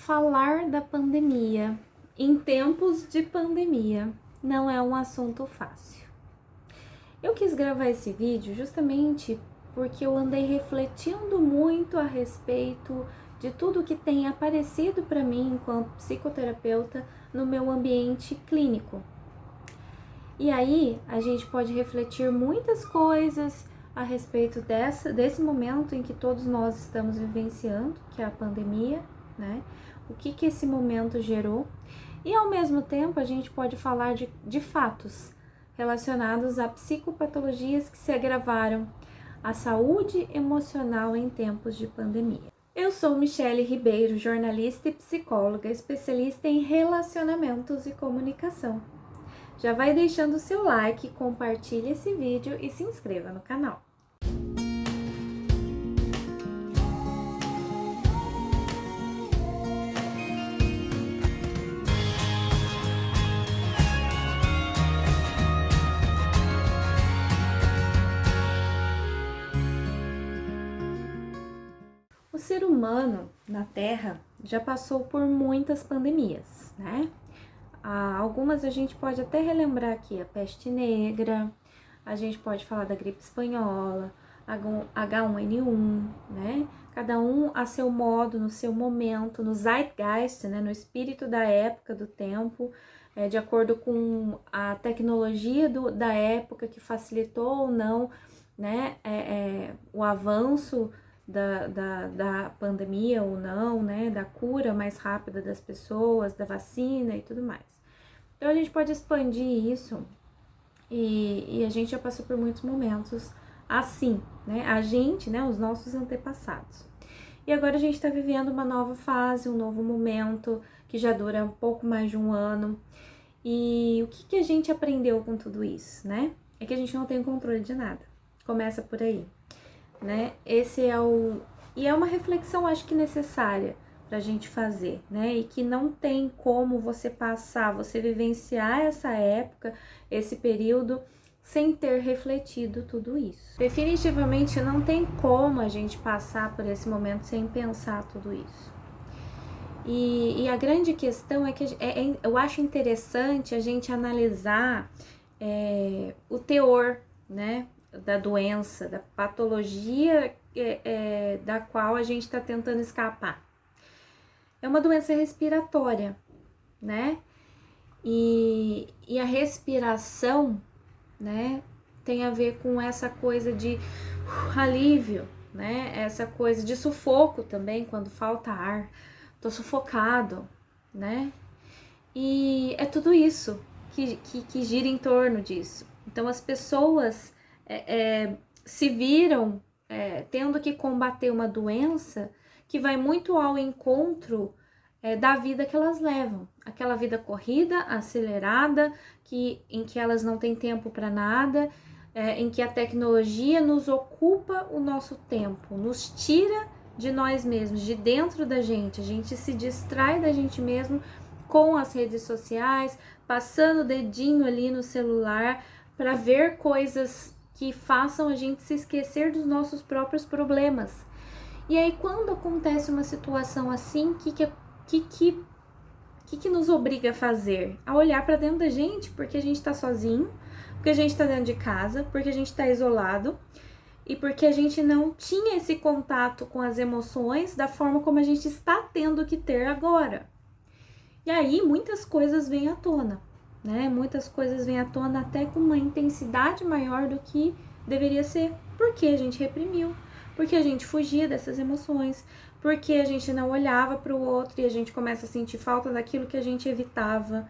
Falar da pandemia em tempos de pandemia não é um assunto fácil. Eu quis gravar esse vídeo justamente porque eu andei refletindo muito a respeito de tudo que tem aparecido para mim enquanto psicoterapeuta no meu ambiente clínico. E aí a gente pode refletir muitas coisas a respeito desse momento em que todos nós estamos vivenciando, que é a pandemia, né? O que esse momento gerou. E ao mesmo tempo a gente pode falar de fatos relacionados a psicopatologias que se agravaram, a saúde emocional em tempos de pandemia. Eu sou Michele Ribeiro, jornalista e psicóloga, especialista em relacionamentos e comunicação. Já vai deixando o seu like, compartilhe esse vídeo e se inscreva no canal. O ser humano na Terra já passou por muitas pandemias, né? Algumas a gente pode até relembrar aqui, a peste negra, a gente pode falar da gripe espanhola, H1N1, né? Cada um a seu modo, no seu momento, no zeitgeist, né? No espírito da época, do tempo, de acordo com a tecnologia da época que facilitou ou não, né? O avanço da pandemia ou não, né? Da cura mais rápida das pessoas, da vacina e tudo mais. Então a gente pode expandir isso e a gente já passou por muitos momentos assim, né? A gente, né? Os nossos antepassados. E agora a gente está vivendo uma nova fase, um novo momento que já dura um pouco mais de um ano. E o que a gente aprendeu com tudo isso, né? É que a gente não tem controle de nada. Começa por aí, né? E é uma reflexão, acho que necessária pra gente fazer, né? E que não tem como você vivenciar essa época, esse período, sem ter refletido tudo isso. Definitivamente não tem como a gente passar por esse momento sem pensar tudo isso. E a grande questão é que eu acho interessante a gente analisar o teor, né? Da doença, da patologia da qual a gente está tentando escapar. É uma doença respiratória, né? E a respiração, né, tem a ver com essa coisa de alívio, né? Essa coisa de sufoco também, quando falta ar. Tô sufocado, né? E é tudo isso que gira em torno disso. Então as pessoas se viram tendo que combater uma doença que vai muito ao encontro da vida que elas levam. Aquela vida corrida, acelerada, em que elas não têm tempo para nada, em que a tecnologia nos ocupa o nosso tempo, nos tira de nós mesmos, de dentro da gente. A gente se distrai da gente mesmo com as redes sociais, passando o dedinho ali no celular para ver coisas que façam a gente se esquecer dos nossos próprios problemas. E aí, quando acontece uma situação assim, o que nos obriga a fazer? A olhar para dentro da gente, porque a gente está sozinho, porque a gente está dentro de casa, porque a gente está isolado e porque a gente não tinha esse contato com as emoções da forma como a gente está tendo que ter agora. E aí muitas coisas vêm à tona, né? Muitas coisas vêm à tona até com uma intensidade maior do que deveria ser, porque a gente reprimiu, porque a gente fugia dessas emoções, porque a gente não olhava para o outro e a gente começa a sentir falta daquilo que a gente evitava.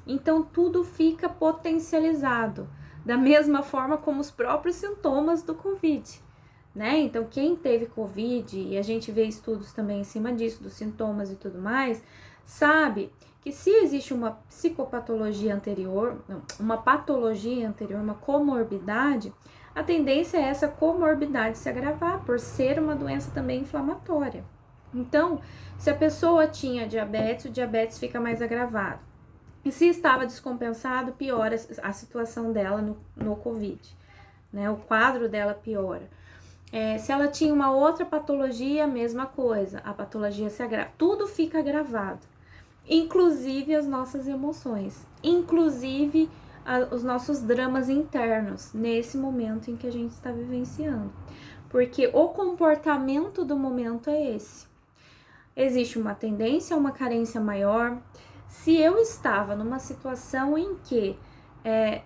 Então tudo fica potencializado, da mesma forma como os próprios sintomas do Covid, né? Então quem teve Covid, e a gente vê estudos também em cima disso, dos sintomas e tudo mais, sabe que se existe uma psicopatologia anterior, uma patologia anterior, uma comorbidade, a tendência é essa comorbidade se agravar, por ser uma doença também inflamatória. Então, se a pessoa tinha diabetes, o diabetes fica mais agravado. E se estava descompensado, piora a situação dela no Covid, né? O quadro dela piora. Se ela tinha uma outra patologia, a mesma coisa, a patologia se agrava, tudo fica agravado, inclusive as nossas emoções, inclusive os nossos dramas internos, nesse momento em que a gente está vivenciando, porque o comportamento do momento é esse. Existe uma tendência a uma carência maior. Se eu estava numa situação em que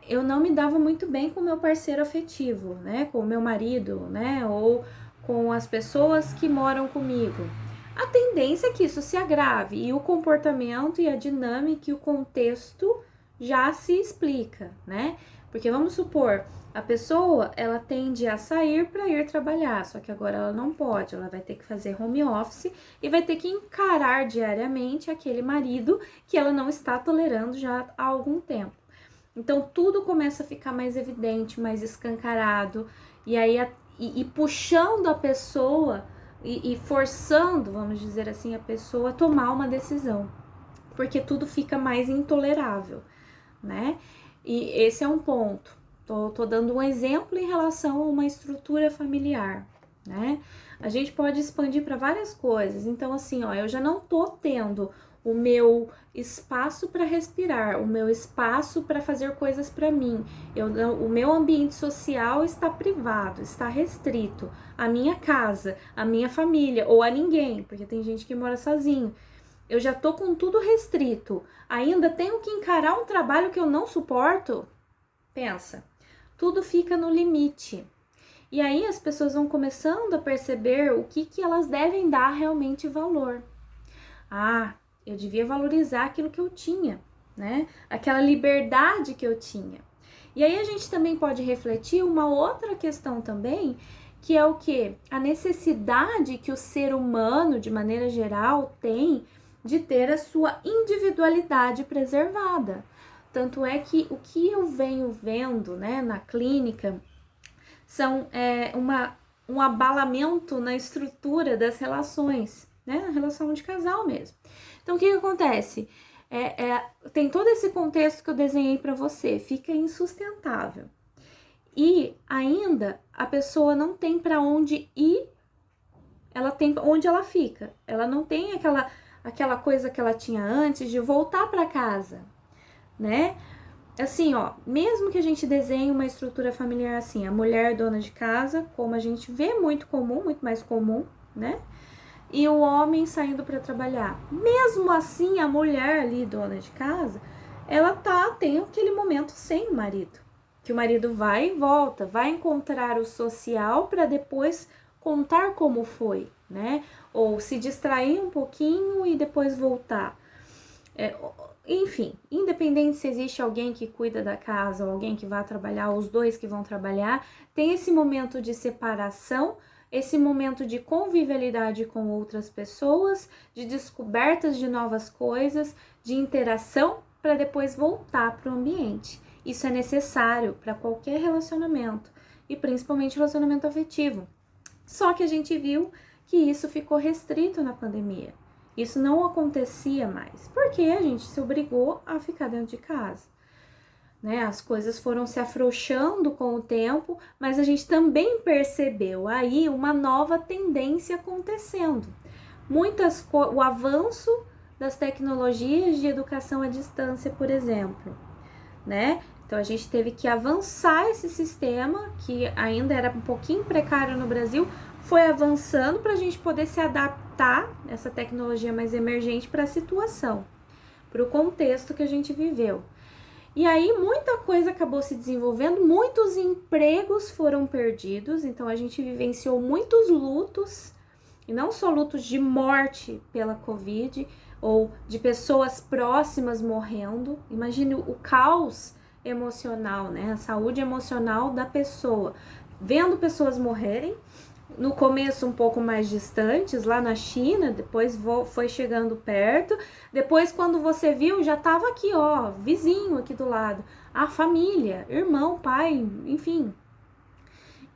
eu não me dava muito bem com o meu parceiro afetivo, né, com o meu marido, né, ou com as pessoas que moram comigo, a tendência é que isso se agrave, e o comportamento e a dinâmica e o contexto já se explica, né? Porque vamos supor, a pessoa, ela tende a sair para ir trabalhar, só que agora ela não pode, ela vai ter que fazer home office e vai ter que encarar diariamente aquele marido que ela não está tolerando já há algum tempo. Então tudo começa a ficar mais evidente, mais escancarado, e aí e puxando a pessoa e forçando, vamos dizer assim, a pessoa a tomar uma decisão, porque tudo fica mais intolerável, né? E esse é um ponto. Tô dando um exemplo em relação a uma estrutura familiar, né? A gente pode expandir para várias coisas. Então, assim, ó, eu já não tô tendo o meu espaço para respirar, o meu espaço para fazer coisas para mim. O meu ambiente social está privado, está restrito. A minha casa, a minha família ou a ninguém, porque tem gente que mora sozinho. Eu já tô com tudo restrito. Ainda tenho que encarar um trabalho que eu não suporto? Pensa. Tudo fica no limite. E aí as pessoas vão começando a perceber o que elas devem dar realmente valor. Ah, eu devia valorizar aquilo que eu tinha, né? Aquela liberdade que eu tinha. E aí a gente também pode refletir uma outra questão também, que é o quê? A necessidade que o ser humano, de maneira geral, tem de ter a sua individualidade preservada. Tanto é que o que eu venho vendo, né, na clínica são um abalamento na estrutura das relações, né, a relação de casal mesmo. Então, o que acontece? Tem todo esse contexto que eu desenhei para você, fica insustentável. E ainda a pessoa não tem para onde ir, ela tem onde ela fica. Ela não tem aquela coisa que ela tinha antes de voltar para casa, né? Assim, ó, mesmo que a gente desenhe uma estrutura familiar assim, a mulher dona de casa, como a gente vê muito comum, muito mais comum, né? E o homem saindo para trabalhar. Mesmo assim, a mulher ali, dona de casa, ela tem aquele momento sem o marido. Que o marido vai e volta, vai encontrar o social para depois contar como foi, né? Ou se distrair um pouquinho e depois voltar. Enfim, independente se existe alguém que cuida da casa ou alguém que vai trabalhar, os dois que vão trabalhar, tem esse momento de separação, esse momento de convivialidade com outras pessoas, de descobertas de novas coisas, de interação, para depois voltar para o ambiente. Isso é necessário para qualquer relacionamento, e principalmente relacionamento afetivo. Só que a gente viu que isso ficou restrito na pandemia. Isso não acontecia mais, porque a gente se obrigou a ficar dentro de casa. Né? As coisas foram se afrouxando com o tempo, mas a gente também percebeu aí uma nova tendência acontecendo. O avanço das tecnologias de educação à distância, por exemplo, né? Então a gente teve que avançar esse sistema, que ainda era um pouquinho precário no Brasil, foi avançando para a gente poder se adaptar, essa tecnologia mais emergente, para a situação, para o contexto que a gente viveu. E aí muita coisa acabou se desenvolvendo, muitos empregos foram perdidos, então a gente vivenciou muitos lutos, e não só lutos de morte pela Covid, ou de pessoas próximas morrendo. Imagine o caos emocional, né? A saúde emocional da pessoa, vendo pessoas morrerem, no começo um pouco mais distantes, lá na China, depois foi chegando perto, depois quando você viu, já estava aqui, ó, vizinho aqui do lado, a família, irmão, pai, enfim.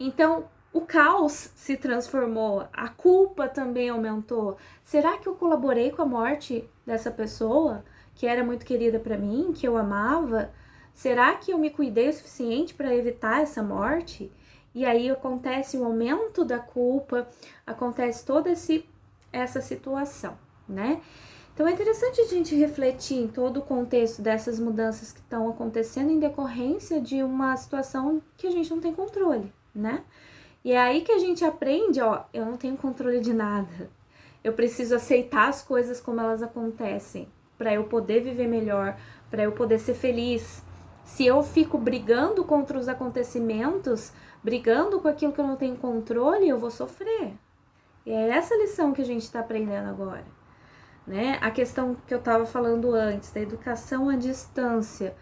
Então, o caos se transformou, a culpa também aumentou. Será que eu colaborei com a morte dessa pessoa, que era muito querida para mim, que eu amava? Será que eu me cuidei o suficiente para evitar essa morte? E aí acontece o aumento da culpa, acontece toda essa situação, né? Então é interessante a gente refletir em todo o contexto dessas mudanças que estão acontecendo em decorrência de uma situação que a gente não tem controle, né? E é aí que a gente aprende, ó, eu não tenho controle de nada. Eu preciso aceitar as coisas como elas acontecem, para eu poder viver melhor, para eu poder ser feliz. Se eu fico brigando contra os acontecimentos, brigando com aquilo que eu não tenho controle, eu vou sofrer. E é essa lição que a gente está aprendendo agora, né? A questão que eu estava falando antes, da educação à distância.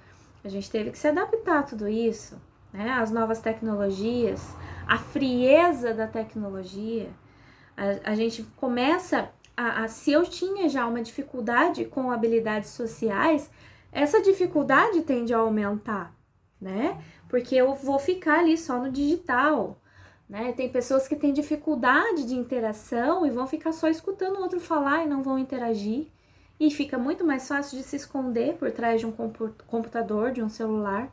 A gente teve que se adaptar a tudo isso, né? As novas tecnologias, a frieza da tecnologia. A gente começa se eu tinha já uma dificuldade com habilidades sociais, essa dificuldade tende a aumentar, né? Porque eu vou ficar ali só no digital, né? Tem pessoas que têm dificuldade de interação e vão ficar só escutando o outro falar e não vão interagir. E fica muito mais fácil de se esconder por trás de um computador, de um celular.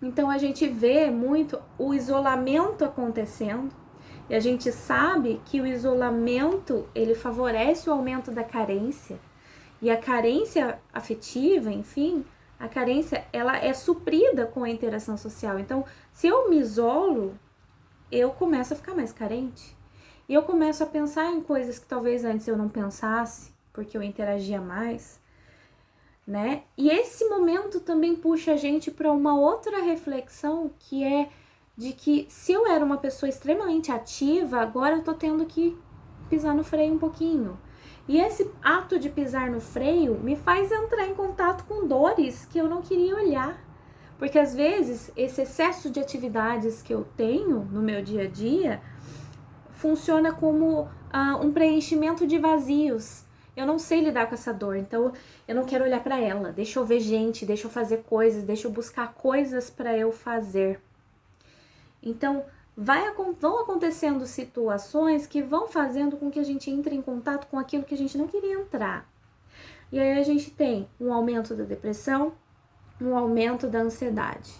Então a gente vê muito o isolamento acontecendo. E a gente sabe que o isolamento, ele favorece o aumento da carência. E a carência afetiva, enfim, a carência, ela é suprida com a interação social. Então, se eu me isolo, eu começo a ficar mais carente. E eu começo a pensar em coisas que talvez antes eu não pensasse, porque eu interagia mais, né? E esse momento também puxa a gente para uma outra reflexão, que é de que se eu era uma pessoa extremamente ativa, agora eu tô tendo que pisar no freio um pouquinho. E esse ato de pisar no freio me faz entrar em contato com dores que eu não queria olhar. Porque às vezes esse excesso de atividades que eu tenho no meu dia a dia funciona como um preenchimento de vazios. Eu não sei lidar com essa dor, então eu não quero olhar para ela. Deixa eu ver gente, deixa eu fazer coisas, deixa eu buscar coisas para eu fazer. Então, vão acontecendo situações que vão fazendo com que a gente entre em contato com aquilo que a gente não queria entrar. E aí a gente tem um aumento da depressão, um aumento da ansiedade.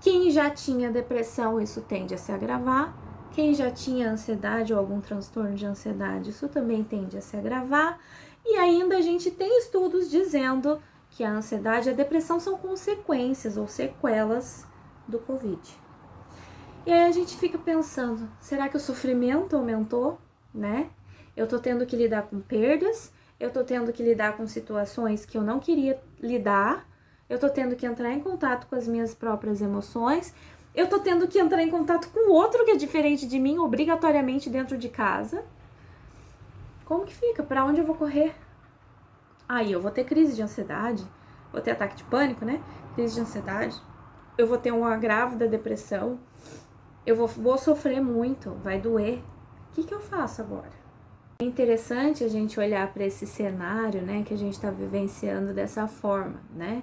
Quem já tinha depressão, isso tende a se agravar. Quem já tinha ansiedade ou algum transtorno de ansiedade, isso também tende a se agravar. E ainda a gente tem estudos dizendo que a ansiedade e a depressão são consequências ou sequelas do Covid. E aí a gente fica pensando, será que o sofrimento aumentou, né? Eu tô tendo que lidar com perdas, eu tô tendo que lidar com situações que eu não queria lidar, eu tô tendo que entrar em contato com as minhas próprias emoções, eu tô tendo que entrar em contato com outro que é diferente de mim, obrigatoriamente dentro de casa. Como que fica? Pra onde eu vou correr? Aí eu vou ter crise de ansiedade, vou ter ataque de pânico, né? Crise de ansiedade, eu vou ter um agravo da depressão, eu vou sofrer muito, vai doer. O que eu faço agora? É interessante a gente olhar para esse cenário, né, que a gente está vivenciando dessa forma, né?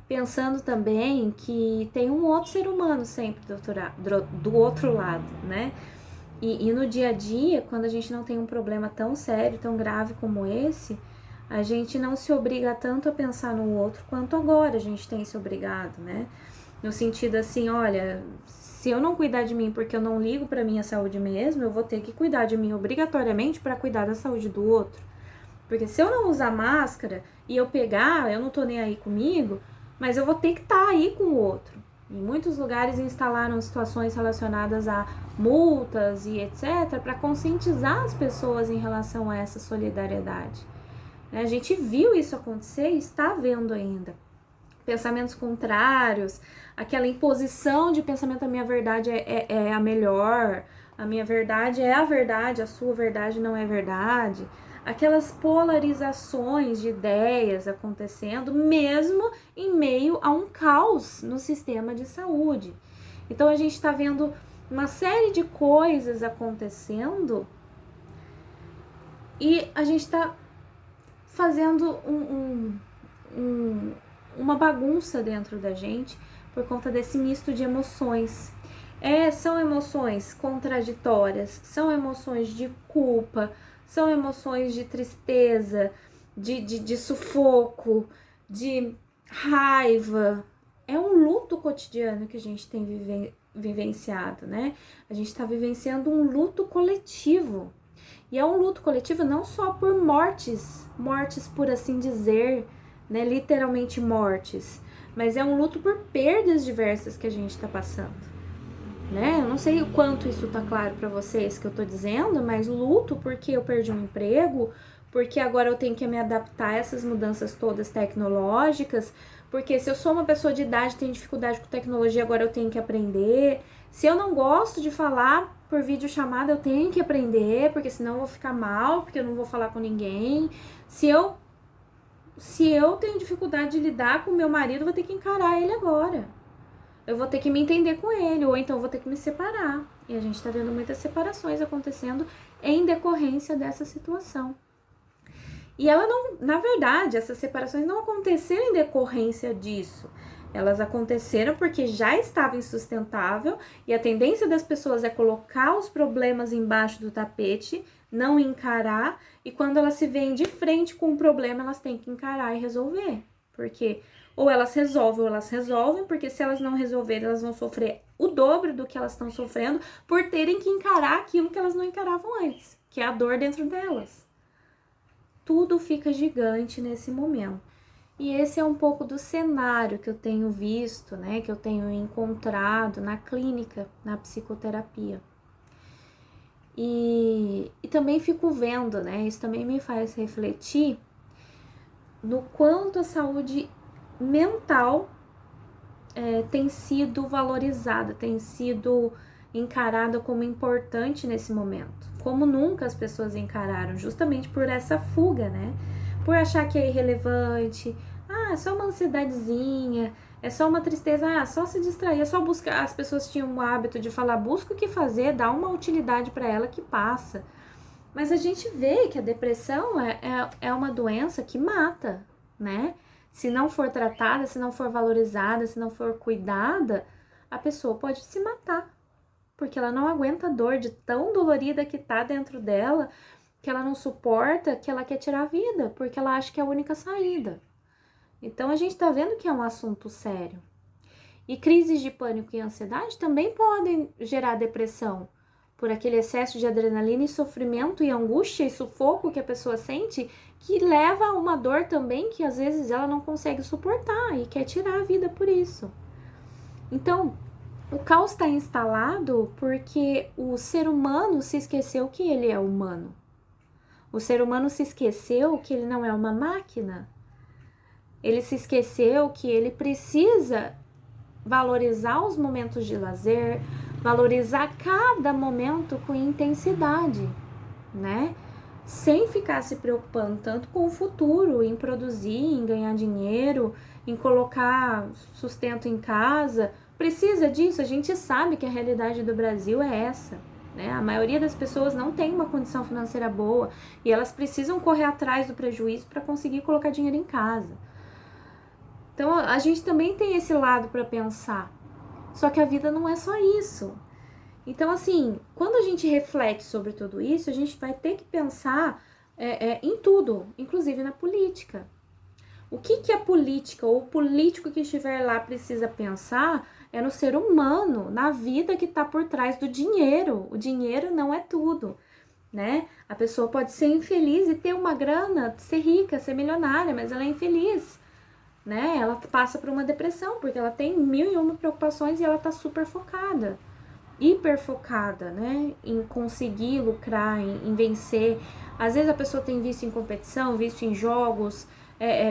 Pensando também que tem um outro ser humano sempre do outro lado, né? E no dia a dia, quando a gente não tem um problema tão sério, tão grave como esse, a gente não se obriga tanto a pensar no outro quanto agora a gente tem se obrigado, né? No sentido assim, olha, se eu não cuidar de mim porque eu não ligo para minha saúde mesmo, eu vou ter que cuidar de mim obrigatoriamente para cuidar da saúde do outro. Porque se eu não usar máscara e eu pegar, eu não tô nem aí comigo, mas eu vou ter que estar aí com o outro. Em muitos lugares instalaram situações relacionadas a multas e etc. para conscientizar as pessoas em relação a essa solidariedade. A gente viu isso acontecer e está vendo ainda. Pensamentos contrários, aquela imposição de pensamento, a minha verdade é a melhor, a minha verdade é a verdade, a sua verdade não é verdade. Aquelas polarizações de ideias acontecendo, mesmo em meio a um caos no sistema de saúde. Então a gente está vendo uma série de coisas acontecendo e a gente está fazendo uma bagunça dentro da gente por conta desse misto de emoções. São emoções contraditórias, são emoções de culpa, são emoções de tristeza, de sufoco, de raiva. É um luto cotidiano que a gente tem vivenciado, né? A gente tá vivenciando um luto coletivo. E é um luto coletivo não só por mortes por assim dizer, né? Literalmente mortes, mas é um luto por perdas diversas que a gente tá passando, né? Eu não sei o quanto isso tá claro para vocês que eu tô dizendo, mas luto porque eu perdi um emprego, porque agora eu tenho que me adaptar a essas mudanças todas tecnológicas, porque se eu sou uma pessoa de idade, tenho dificuldade com tecnologia, agora eu tenho que aprender. Se eu não gosto de falar por videochamada, eu tenho que aprender, porque senão eu vou ficar mal, porque eu não vou falar com ninguém. Se eu tenho dificuldade de lidar com meu marido, eu vou ter que encarar ele agora. Eu vou ter que me entender com ele, ou então eu vou ter que me separar. E a gente tá vendo muitas separações acontecendo em decorrência dessa situação. E ela não, na verdade, essas separações não aconteceram em decorrência disso. Elas aconteceram porque já estava insustentável e a tendência das pessoas é colocar os problemas embaixo do tapete, não encarar, e quando elas se veem de frente com um problema, elas têm que encarar e resolver. Porque ou elas resolvem, porque se elas não resolverem, elas vão sofrer o dobro do que elas estão sofrendo por terem que encarar aquilo que elas não encaravam antes, que é a dor dentro delas. Tudo fica gigante nesse momento. E esse é um pouco do cenário que eu tenho visto, né, que eu tenho encontrado na clínica, na psicoterapia. E também fico vendo, né, isso também me faz refletir no quanto a saúde mental tem sido valorizada, tem sido encarada como importante nesse momento. Como nunca as pessoas encararam, justamente por essa fuga, né? Por achar que é irrelevante, é só uma ansiedadezinha, é só uma tristeza, só se distrair, é só buscar. As pessoas tinham o hábito de falar, busca o que fazer, dá uma utilidade para ela que passa. Mas a gente vê que a depressão é uma doença que mata, né? Se não for tratada, se não for valorizada, se não for cuidada, a pessoa pode se matar. Porque ela não aguenta a dor de tão dolorida que tá dentro dela, que ela não suporta, que ela quer tirar a vida, porque ela acha que é a única saída. Então a gente tá vendo que é um assunto sério. E crises de pânico e ansiedade também podem gerar depressão, por aquele excesso de adrenalina e sofrimento e angústia e sufoco que a pessoa sente, que leva a uma dor também que às vezes ela não consegue suportar e quer tirar a vida por isso. Então, o caos está instalado porque o ser humano se esqueceu que ele é humano. O ser humano se esqueceu que ele não é uma máquina. Ele se esqueceu que ele precisa valorizar os momentos de lazer, valorizar cada momento com intensidade, né? Sem ficar se preocupando tanto com o futuro, em produzir, em ganhar dinheiro, em colocar sustento em casa. Precisa disso, a gente sabe que a realidade do Brasil é essa, né? A maioria das pessoas não tem uma condição financeira boa e elas precisam correr atrás do prejuízo para conseguir colocar dinheiro em casa. Então a gente também tem esse lado para pensar. Só que a vida não é só isso. Então, assim, quando a gente reflete sobre tudo isso, a gente vai ter que pensar em tudo, inclusive na política. O que a política ou o político que estiver lá precisa pensar é no ser humano, na vida que está por trás do dinheiro. O dinheiro não é tudo, né? A pessoa pode ser infeliz e ter uma grana, ser rica, ser milionária, mas ela é infeliz, né? Ela passa por uma depressão, porque ela tem 1001 preocupações e ela tá super focada, hiper focada, né? Em conseguir lucrar, em vencer. Às vezes a pessoa tem vício em competição, vício em jogos,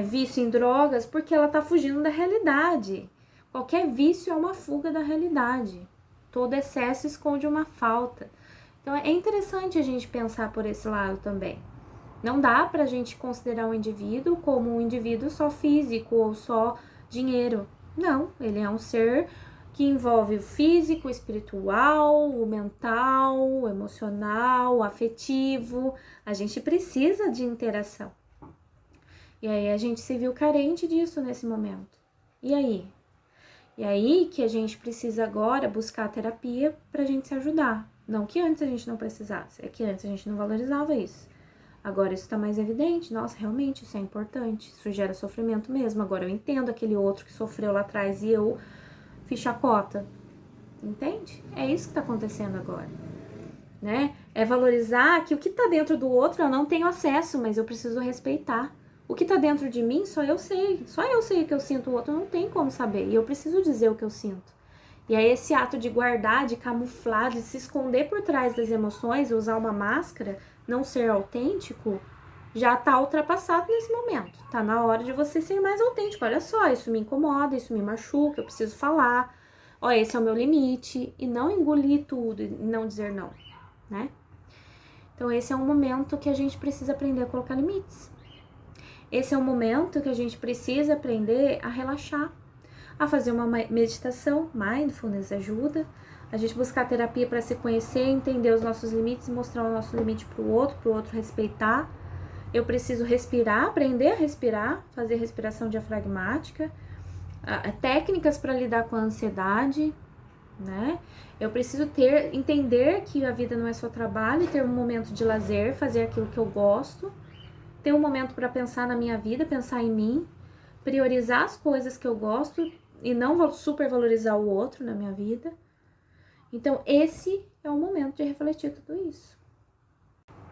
vício em drogas, porque ela tá fugindo da realidade. Qualquer vício é uma fuga da realidade. Todo excesso esconde uma falta. Então é interessante a gente pensar por esse lado também. Não dá pra gente considerar o indivíduo como um indivíduo só físico ou só dinheiro. Não, ele é um ser que envolve o físico, o espiritual, o mental, o emocional, o afetivo. A gente precisa de interação. E aí a gente se viu carente disso nesse momento. E aí? E aí que a gente precisa agora buscar a terapia pra gente se ajudar. Não que antes a gente não precisasse, é que antes a gente não valorizava isso. Agora isso tá mais evidente. Nossa, realmente isso é importante. Isso gera sofrimento mesmo. Agora eu entendo aquele outro que sofreu lá atrás e eu fiz chacota. Entende? É isso que tá acontecendo agora, né? É valorizar que o que tá dentro do outro eu não tenho acesso, mas eu preciso respeitar. O que tá dentro de mim só eu sei o que eu sinto, o outro não tem como saber, e eu preciso dizer o que eu sinto. E aí esse ato de guardar, de camuflar, de se esconder por trás das emoções, usar uma máscara, não ser autêntico, já tá ultrapassado nesse momento. Tá na hora de você ser mais autêntico. Olha só, isso me incomoda, isso me machuca, eu preciso falar. Ó, esse é o meu limite. E não engolir tudo e não dizer não, né? Então esse é um momento que a gente precisa aprender a colocar limites. Esse é um momento que a gente precisa aprender a relaxar, a fazer uma meditação. Mindfulness ajuda a gente buscar terapia para se conhecer, entender os nossos limites, mostrar o nosso limite para o outro respeitar. Eu preciso respirar, aprender a respirar, fazer respiração diafragmática, técnicas para lidar com a ansiedade, né? Eu preciso entender que a vida não é só trabalho, ter um momento de lazer, fazer aquilo que eu gosto, ter um momento para pensar na minha vida, pensar em mim, priorizar as coisas que eu gosto e não supervalorizar o outro na minha vida. Então, esse é o momento de refletir tudo isso.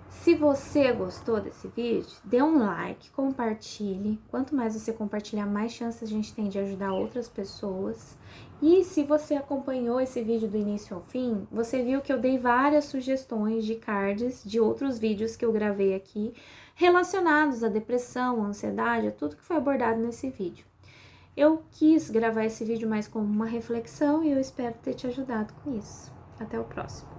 Se você gostou desse vídeo, dê um like, compartilhe. Quanto mais você compartilhar, mais chances a gente tem de ajudar outras pessoas. E se você acompanhou esse vídeo do início ao fim, você viu que eu dei várias sugestões de cards de outros vídeos que eu gravei aqui, relacionados à depressão, à ansiedade, a tudo que foi abordado nesse vídeo. Eu quis gravar esse vídeo mais como uma reflexão e eu espero ter te ajudado com isso. Até o próximo.